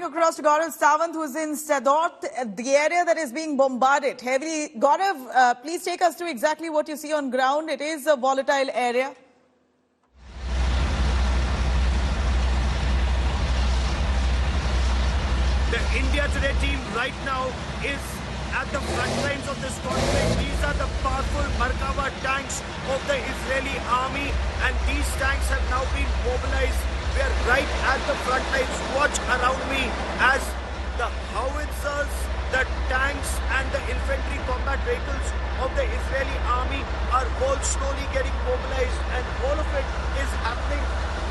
moving across to Gaurav Sawant, who's in Sadot, the area that is being bombarded heavily. Gaurav, please take us through exactly what you see on ground. It is a volatile area. The India Today team right now is at the front lines of this conflict. These are the powerful Markava tanks of the Israeli army, and these tanks have now been mobilized. We are right at the front lines. Watch around me as the howitzers, the tanks and the infantry combat vehicles of the Israeli army are all slowly getting mobilized, and all of it is happening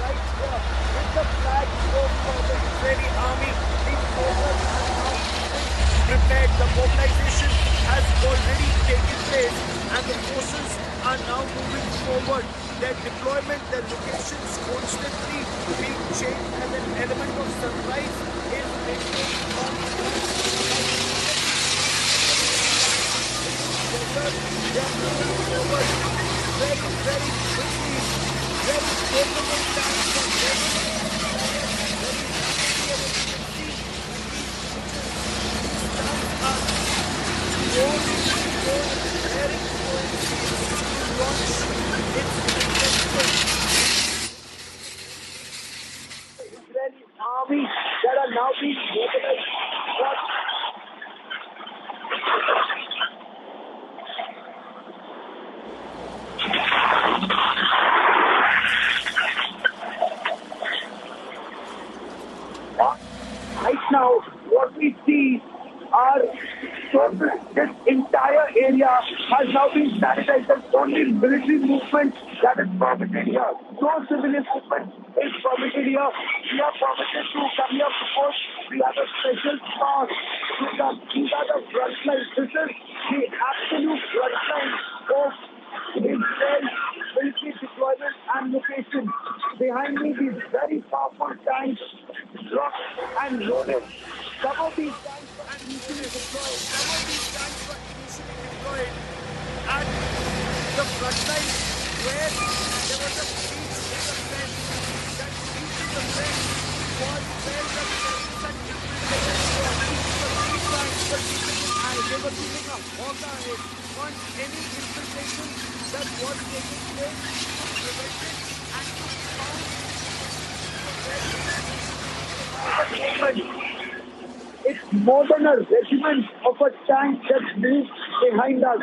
right here with the flag of the Israeli army. These soldiers are now prepared. The mobilization has already taken place and the forces are now moving forward. Their deployment, their locations constantly being changed, and an element of surprise is maintained on the they are moving forward very, very quickly, very capable tanks and very Israeli army that are now being mobilized. Right now, what we see are this entire area has now been sanitized. There's only military movement that is permitted here. No civilian movement is permitted here. We are permitted to come here because we have a special pass. These are the front lines. This is the absolute front line of Israel military deployment and location. Behind me, these very powerful tanks, locked and loaded. Some of these tanks were initially deployed. At the front line where there was a breach in the fence. That breach in the fence was where the terrorists had infiltrated. These tanks were keeping an eye. They were keeping a hawk eye on any infiltration that was taking place to prevent it and to found. It's more than a regiment of a tank that moves behind us.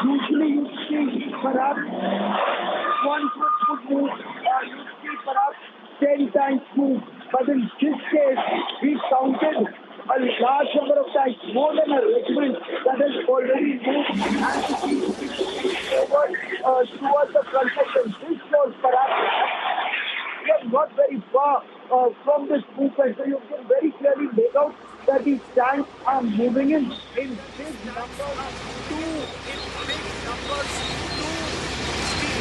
Usually you see perhaps one foot could move, you see perhaps 10 tanks move. But in this case, we counted a large number of tanks, more than a regiment that has already moved and forward towards the front section. This was perhaps, we are not very far from this movement, so you can very clearly make out that these tanks are moving in big numbers to be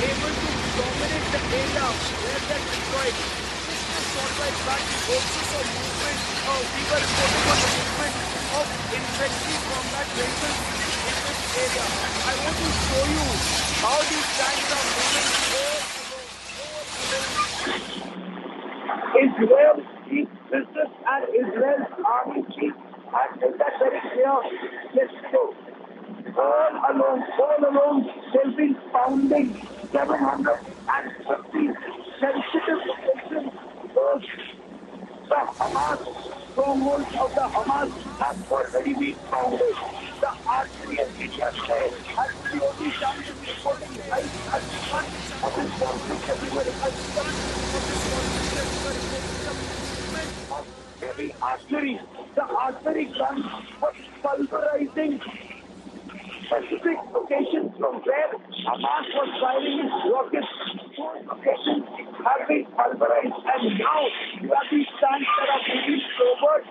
able to dominate the area where they're deployed. Just a short while back, we also saw movement. We were reporting on the movement of infantry combat vehicles in this area. I want to show you how these tanks are moving Israel's chief business and Israel's army chief has made that very clear yesterday. All along, they've been founding 750 sensitive locations. The Hamas strongholds of the Hamas have already been founded. The artillery and military has the only chance of supporting life as one of this conflict everywhere. Heavy artillery. The artillery guns were pulverizing specific locations from where Hamas was firing its rockets. Those locations have been pulverized, and now you have these tanks that are moving forward.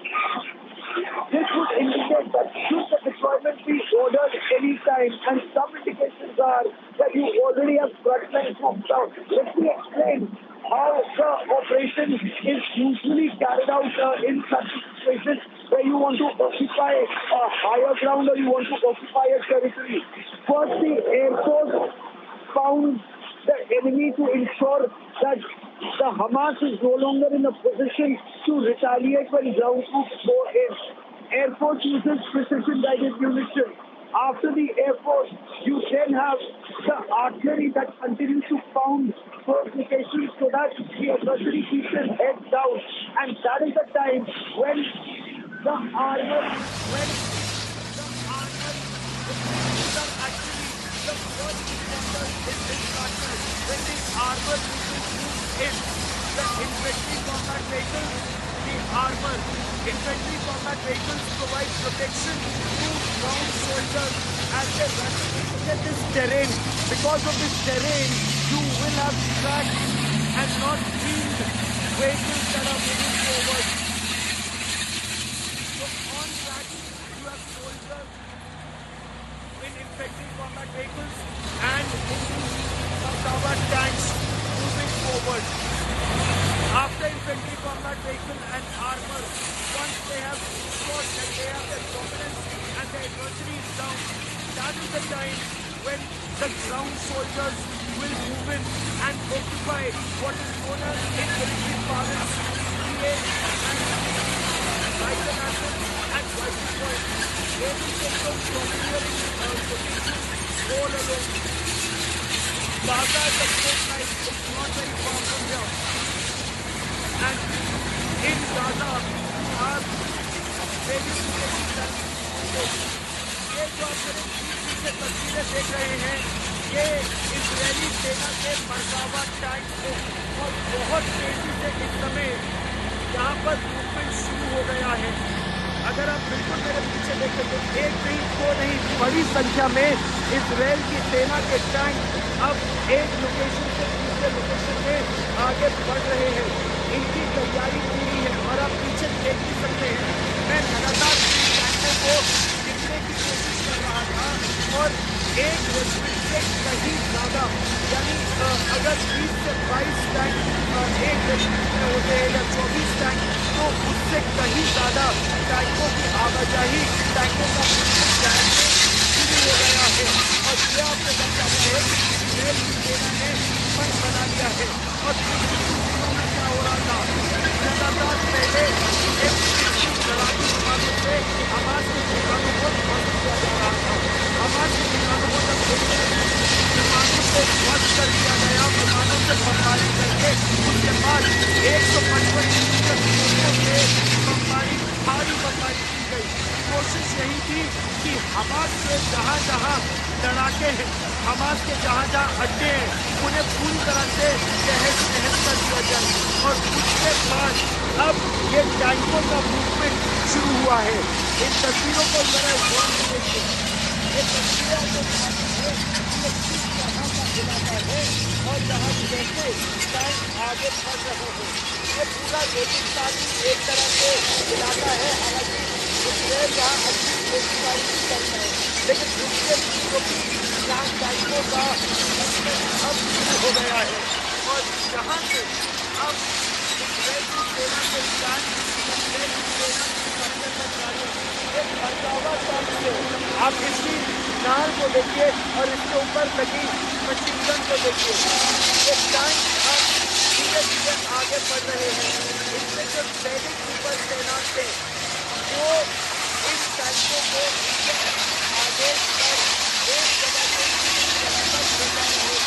This would indicate that should the deployment be ordered anytime, and some indications are that you already have frontline troops down. Let me explain how the operation is usually carried out in such situations where you want to occupy a higher ground or you want to occupy a territory. First, the Air Force found the enemy to ensure that the Hamas is no longer in a position to retaliate when ground troops go in. Air Force uses precision-guided munition. After the Air Force, you then have the artillery that continues to pound fortifications so that the adversary keeps its head down. And that is the time when the armor, actually the first responders in this battle. When the armor moves in, the infantry combat vehicles, the armor, infantry combat vehicles provide protection to ground soldiers as they run. Look at this terrain. Because of this terrain, you will have tracked and not wheeled vehicles that are moving forward. So on track, you have soldiers in infantry combat vehicles and covered tanks moving forward. After infantry combat vehicle and armor, once they have ensured that they have their dominance and the adversary is down, that is the time when the ground soldiers will move in and occupy what is known as in military parlance, PA and vital assets and vital points. They will take those domineering positions all along. Gaza is a fortnight, it's not very far from here. And in Gaza, you have various locations that ये जो आप मेरे पीछे तस्वीरें देख रहे हैं, ये इजरायली सेना के मरकावा टैंक को और बहुत तेजी से इस समय यहाँ पर मूवमेंट शुरू हो गया है। अगर आप बिल्कुल मेरे पीछे देखें तो एक नहीं, दो नहीं, बड़ी संख्या में इजरायल की सेना के टैंक अब एक लोकेशन से दूसरे लोकेशन में आगे बढ़ रहे हैं। इनकी तैयारी पूरी है और आप पीछे देख भी सकते हैं। मैं लगातार टैंकों को दिखने की कोशिश कर रहा था और एक रेजिमेंट से कहीं ज़्यादा, यानी अगर 20 से 22 टैंक एक रेजिमेंट में होते हैं या 24 टैंक, तो उससे कहीं ज़्यादा टैंकों की आवाजाही, टैंकों का शुरू हो गया है। और ये आपको बता दें कि इजरायल की सेना ने मन बना लिया है। और पिछले कुछ दिनों में क्या हो रहा था, लगातार पहले लड़ाकू विमानों से हमास के ठिकानों को ध्वस्त किया जा रहा था। हमास के ठिकानों को जब विमानों से ध्वस्त कर दिया गया, विमानों से बमबारी करके उसके बाद 155 किलोमीटर दूर से बमबारी, भारी बमबारी की गई। कोशिश यही थी कि हमास के जहाँ जहाँ लड़ाके हैं, हमास के जहाँ जहाँ अड्डे हैं, उन्हें पूरी तरह से तहस नहस कर दिया जाए। और उसके बाद अब ये टैंकों का मूवमेंट शुरू हुआ है। इन तस्वीरों को जरा गौर से देखिए। ये तस्वीरें आपको दिखाती है कि किस तरह का इलाका है और यहाँ कैसे टैंक आगे बढ़ रहे हैं। ये पूरा रेगिस्तानी एक तरह से इलाका है। हालांकि इजरायल यहाँ अच्छी खेती-बाड़ी भी करता है, लेकिन उसके जो कि यहाँ टैंकों का अब शुरू हो गया है। और यहाँ से अब इजरायल की सेना के टैंक, इजरायल की सेना की कब्जे में जारी एक मरकावा टैंक से आप इसकी नार को देखिए और इसके ऊपर लगी मशीन गन को देखिए। ये टैंक अब धीरे धीरे आगे बढ़ रहे हैं। इसमें जो सैनिक ऊपर तैनात थे, वो इन टैंकों को आगे पर एक जगह से दूसरी जगह पर ले जा रहे हैं।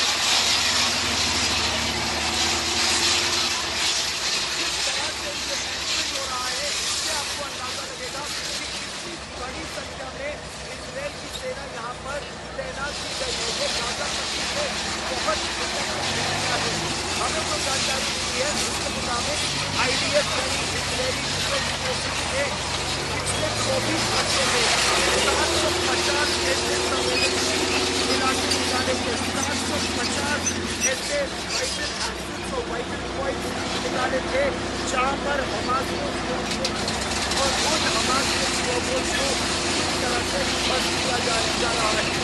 जिस तरह से ये मूवमेंट हो रहा है, इससे आपको अंदाजा लगेगा कि कितनी बड़ी संख्या में इजरायल की सेना यहाँ पर तैनात की गई है। ये गाजा पट्टी से बहुत इलाका है। हमें जो जानकारी मिली है उसके मुताबिक IDF यानी इजरायली डिफेंस फोर्सेस ने पिछले 24 घंटे में 750 ऐसे संवेदनशील इलाके निकाले थे। 750 ऐसे वाइटल एक्सेस और वाइटल पॉइंट्स निकाले थे जहाँ पर हमास को और उन हमास के को पूरी तरह से बंद किया जा रहा है।